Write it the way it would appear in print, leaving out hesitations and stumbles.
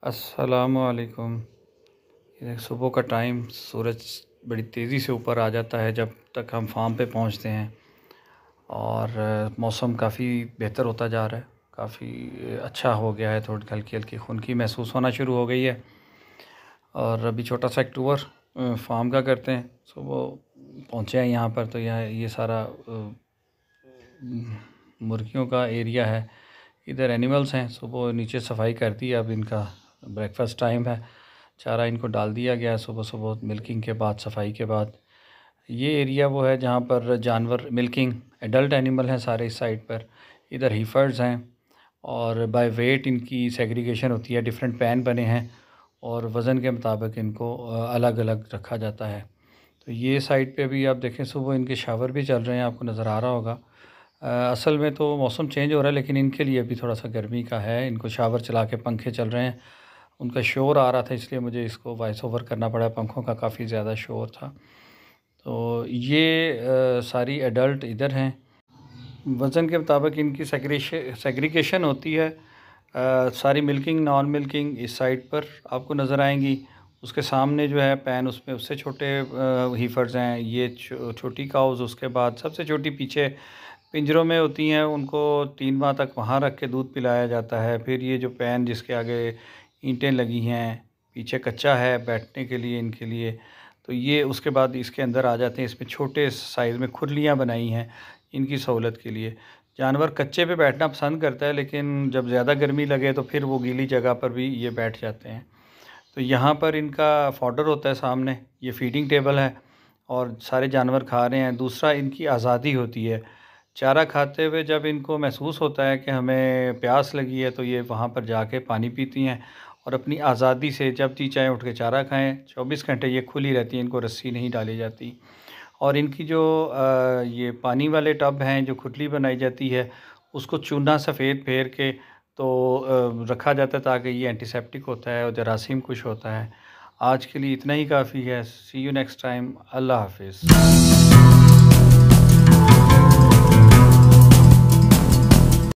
अस्सलामुअलैकुम। ये सुबह का टाइम, सूरज बड़ी तेज़ी से ऊपर आ जाता है जब तक हम फार्म पे पहुंचते हैं और मौसम काफ़ी बेहतर होता जा रहा है, काफ़ी अच्छा हो गया है, थोड़ी हल्की हल्की खुनकी महसूस होना शुरू हो गई है। और अभी छोटा सा एक टूर फार्म का करते हैं। सुबह पहुंचे हैं यहाँ पर, तो यहाँ ये सारा मुर्गियों का एरिया है, इधर एनिमल्स हैं। सुबह नीचे सफाई कर दी, अब इनका ब्रेकफास्ट टाइम है, चारा इनको डाल दिया गया है सुबह सुबह मिल्किंग के बाद, सफाई के बाद। ये एरिया वो है जहाँ पर जानवर मिल्किंग एडल्ट एनिमल हैं सारे इस साइड पर। इधर हीफर्स हैं और बाय वेट इनकी सेग्रीगेशन होती है, डिफरेंट पैन बने हैं और वज़न के मुताबिक इनको अलग अलग रखा जाता है। तो ये साइड पे भी आप देखें, सुबह इनके शावर भी चल रहे हैं, आपको नज़र आ रहा होगा। असल में तो मौसम चेंज हो रहा है, लेकिन इनके लिए अभी थोड़ा सा गर्मी का है। इनको शावर चला के पंखे चल रहे हैं, उनका शोर आ रहा था इसलिए मुझे इसको वॉइस ओवर करना पड़ा, पंखों का काफ़ी ज़्यादा शोर था। तो ये सारी एडल्ट इधर हैं। वज़न के मुताबिक इनकी सेग्रीगेशन होती है। सारी मिल्किंग नॉन मिल्किंग इस साइड पर आपको नज़र आएंगी। उसके सामने जो है पैन, उसमें उससे छोटे हीफर्स हैं, ये छोटी काउज़। उसके बाद सबसे छोटी पीछे पिंजरों में होती हैं, उनको 3 माह तक वहाँ रख के दूध पिलाया जाता है। फिर ये जो पैन जिसके आगे ईंटें लगी हैं, पीछे कच्चा है बैठने के लिए इनके लिए, तो ये उसके बाद इसके अंदर आ जाते हैं। इसमें छोटे साइज़ में खुरलियाँ बनाई हैं इनकी सहूलत के लिए। जानवर कच्चे पे बैठना पसंद करता है, लेकिन जब ज़्यादा गर्मी लगे तो फिर वो गीली जगह पर भी ये बैठ जाते हैं। तो यहाँ पर इनका फॉडर होता है सामने, ये फीडिंग टेबल है और सारे जानवर खा रहे हैं। दूसरा, इनकी आज़ादी होती है। चारा खाते हुए जब इनको महसूस होता है कि हमें प्यास लगी है, तो ये वहाँ पर जाके पानी पीती हैं और अपनी आज़ादी से जब जी चाहे उठ के चारा खाएँ। 24 घंटे ये खुली रहती है, इनको रस्सी नहीं डाली जाती। और इनकी जो ये पानी वाले टब हैं, जो खुटली बनाई जाती है, उसको चूना सफ़ेद फेर के तो रखा जाता है, ताकि ये एंटीसेप्टिक होता है और जरासीम कुछ होता है। आज के लिए इतना ही काफ़ी है। सी यू नेक्स्ट टाइम। अल्लाह हाफ़िज़।